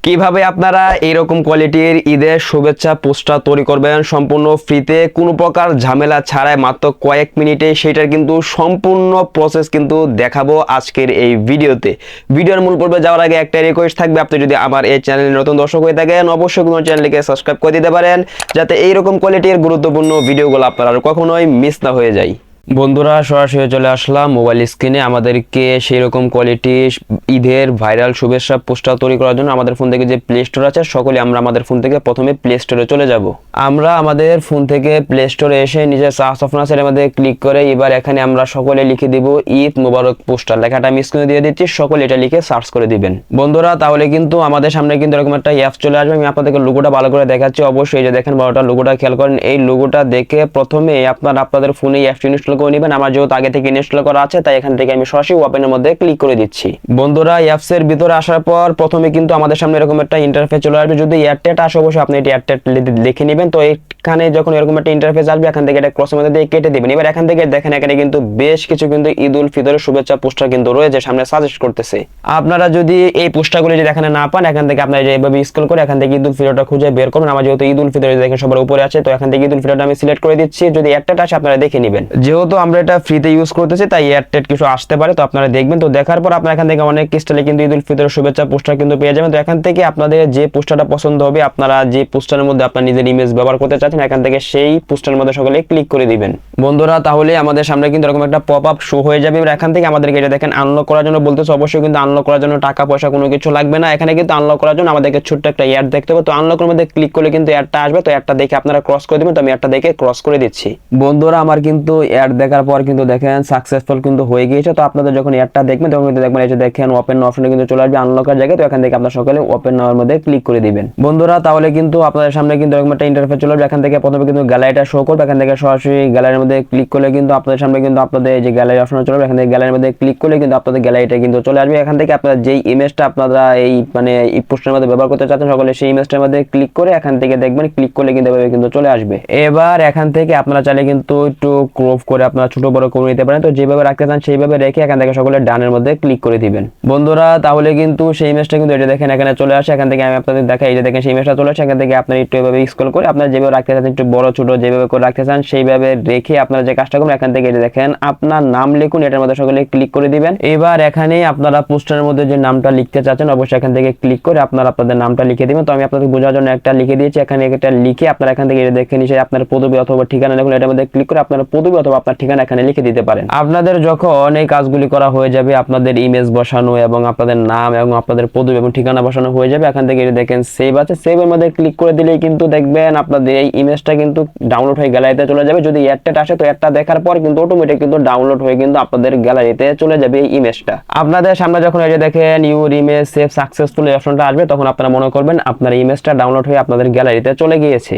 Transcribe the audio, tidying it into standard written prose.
কিভাবে আপনারা এইরকম কোয়ালিটির ঈদের শুভেচ্ছা পোস্টার তৈরি করবেন সম্পূর্ণ ফ্রিতে, কোনো প্রকার ঝামেলা ছাড়াই, মাত্র কয়েক মিনিটে সেটার কিন্তু সম্পূর্ণ প্রসেস কিন্তু দেখাবো আজকের এই ভিডিওতে। ভিডিওর মূল পর্বে যাওয়ার আগে একটা রিকোয়েস্ট থাকবে, আপনি যদি আমার এই চ্যানেলে নতুন দর্শক হয়ে থাকেন অবশ্যই কোনো চ্যানেলটিকে সাবস্ক্রাইব করে দিতে পারেন, যাতে এইরকম কোয়ালিটির গুরুত্বপূর্ণ ভিডিওগুলো আপনারা কখনোই মিস না হয়ে যায়। বন্ধুরা, সরাসরি চলে আসলাম মোবাইল স্ক্রিনে। আমাদেরকে সেই রকম কোয়ালিটি ঈদের ভাইরাল শুভেচ্ছা পোস্টার তৈরি করার জন্য আমাদের ফোন থেকে যে প্লে স্টোর আছে, সকলে আমরা আমাদের ফোন থেকে প্রথমে প্লে স্টোরে চলে যাব। আমরা আমাদের ফোন থেকে প্লে স্টোরে এসে নিজের সার্চ অপশন আছে এর মধ্যে ক্লিক করে এবার এখানে আমরা সকলে লিখে দিব ঈদ মোবারক পোস্টার। লেখাটা আমি স্ক্রিনে দিয়ে দিচ্ছি, সকলে এটা লিখে সার্চ করে দিবেন। বন্ধুরা, তাহলে কিন্তু আমাদের সামনে কিন্তু এরকম একটা অ্যাপ চলে আসবে। আমি আপনাদেরকে লোগোটা ভালো করে দেখাচ্ছি। অবশ্যই এই যে দেখেন বড়টা লোগোটা খেয়াল করেন। এই লোগোটা দেখে প্রথমে আপনাদের ফোনে অ্যাপটি ইনস্টল করে নেবেন। আমার যেহেতু আগে থেকে ইনস্টল করা আছে তাই এখান থেকে আমি সরাসরি ওপেনের মধ্যে ক্লিক করে দিচ্ছি। বন্ধুরা, অ্যাপস এর ভিতরে আসার পর প্রথমে কিন্তু আমাদের সামনে এরকম একটা ইন্টারফেস চলে আসবে। যদি এয়ারটেল আসে অবশ্যই আপনি এটি এয়ারটেল লিখে নেবেন। তো এখানে যখন এরকম একটা ইন্টারফেস আসবে এখান থেকে এটা ক্রসের মধ্যে দিয়ে কেটে দিবেন। এবার এখান থেকে দেখেন এখানে কিন্তু বেশ কিছু কিন্তু ঈদ উল ফিতরের শুভেচ্ছা পোস্টার কিন্তু রয়েছে, সামনে সাজেস্ট করতেছে। আপনারা যদি এই পোস্টারগুলো যদি এখানে না পান এখান থেকে আপনারা এইভাবে স্ক্রল করে এখান থেকে ঈদ উল ফিতরটা খুঁজে বের করবেন। আমার যেহেতু ঈদ উল ফিতর দেখেন সবার উপরে আছে, তো এখান থেকে ঈদ উল ফিতরটা আমি সিলেক্ট করে দিচ্ছি। যদি এয়ারটেল আসে আপনারা দেখে নেবেন। যেহেতু আমরা এটা ফ্রিতে ইউজ করতেছি তাই এয়ারটেল কিছু আসতে পারে, তো আপনারা দেখবেন। তো দেখার পর আপনারা এখান থেকে অনেক স্টাইলে কিন্তু ঈদ উল ফিতরের শুভেচ্ছা পোস্টার কিন্তু পেয়ে যাবেন। তো এখান থেকে আপনাদের যে পোস্টারটা পছন্দ হবে, আপনারা যে পোস্টারের মধ্যে আপনার নিজের ইমেজ ব্যবহার করতে চাচ্ছেন এখান থেকে সেই পোস্টারের মধ্যে সকলে ক্লিক করে দিবেন। বন্ধুরা, তাহলে আমাদের সামনে কিন্তু এরকম একটা পপ আপ শো হয়ে যাবে। এবার এখান থেকে আমাদেরকে এটা দেখেন আনলক করার জন্য বলতেছে। অবশ্যই কিন্তু আনলক করার জন্য টাকা পয়সা কোনো কিছু লাগবে না। এখানে কিন্তু আনলক করার জন্য আমাদেরকে ছোট্ট একটা অ্যাড দেখতে হবে। তো আনলকের মধ্যে ক্লিক করলে কিন্তু অ্যাডটা আসবে। তো অ্যাডটা দেখে আপনারা ক্রস করে দিবেন। তো আমি অ্যাডটা দেখে ক্রস করে দিচ্ছি। বন্ধুরা, আমার কিন্তু অ্যাড দেখার পর কিন্তু দেখেন সাকসেসফুল কিন্তু হয়ে গিয়েছে। তো আপনাদের যখন অ্যাডটা দেখবেন তখন কিন্তু দেখবেন এই যে দেখেন ওপেন অপশনে কিন্তু চলে আসবে আনলকের জায়গায়। তো এখান থেকে আপনারা সকলে ওপেন নাওয়ার মধ্যে ক্লিক করে দিবেন। বন্ধুরা, তাহলে কিন্তু আপনাদের সামনে কিন্তু এরকম একটা ইন্টারফেস চলে আসবে। এখান থেকে প্রথমে কিন্তু গ্যালারিটা শো করবে। এখান থেকে সরাসরি গ্যালারির মধ্যে ক্লিক করলে কিন্তু আপনাদের সামনে কিন্তু আপনাদের এই যে গ্যালারি অপশন চলে আসবে। এখান থেকে গ্যালারির মধ্যে ক্লিক করলে কিন্তু আপনাদের গ্যালারিটা কিন্তু চলে আসবে। এখান থেকে আপনারা যেই ইমেজটা আপনারা এই এই পোস্টারের মধ্যে ব্যবহার করতে চাচ্ছেন সকলে সেই ইমেজটার মধ্যে ক্লিক করে এখান থেকে দেখবেন ক্লিক করলে কিন্তু এভাবে কিন্তু চলে আসবে। এবার এখান থেকে আপনারা চাইলে কিন্তু একটু ক্রপ করে আপনারা ছোট বড় করে নিতে পারেন। তো যেভাবে রাখতে চান সেইভাবে রেখে এখান থেকে সকলে ডানের মধ্যে ক্লিক করে দিবেন। বন্ধুরা, তাহলে কিন্তু সেই ইমেজটা কিন্তু এটা দেখেন এখানে চলে আসে। এখান থেকে আমি আপনাদের দেখাই, এই যে দেখেন সেই ইমেজটা চলে আসে। এখান থেকে আপনারা একটু এভাবে স্ক্রল করে আপনারা যেভাবে রাখতে চান একটু বড় ছোট যেভাবে করে রাখতে চান সেইভাবে রেখে আপনারা যে কাজটা করবেন এখান থেকে দেখেন আপনার নাম লিখুন, এটার মধ্যে সকলে ক্লিক করে দিবেন। এবার এখানে আপনারা পোস্টারের মধ্যে যে নামটা লিখতে চাচ্ছেন অবশ্যই এখান থেকে ক্লিক করে আপনারা আপনাদের নামটা লিখে দিবেন। তো আমি আপনাদের বোঝার জন্য একটা লিখে দিয়েছি। এখানে একটা লিখে আপনারা এখান থেকে দেখে নিচে আপনার পদবি অথবা ঠিকানা লিখুন। এটার মধ্যে ক্লিক করে আপনারা পদবি অথবা আপনার ঠিকানা এখানে লিখে দিতে পারেন। আপনাদের যখন এই কাজগুলি করা হয়ে যাবে, আপনাদের ইমেজ বসানো এবং আপনাদের নাম এবং আপনাদের পদবি এবং ঠিকানা বসানো হয়ে যাবে, এখান থেকে দেখেন সেভ আছে, সেভের মধ্যে ক্লিক করে দিলেই কিন্তু দেখবেন আপনাদের এই ইমেজটা কিন্তু ডাউনলোড হয়ে গ্যালারিতে চলে যাবে। যদি অ্যাডটা আসে তো অ্যাডটা দেখার পর কিন্তু অটোমেটিক কিন্তু ডাউনলোড হয়ে কিন্তু আপনাদের গ্যালারিতে চলে যাবে এই ইমেজটা। আপনাদের সামনে যখন এই যে দেখেন ইউর ইমেজ সেভ সাকসেসফুল এই অপশনটা আসবে তখন আপনারা মনে করবেন আপনার ইমেজটা ডাউনলোড হয়ে আপনাদের গ্যালারিতে চলে গিয়েছে।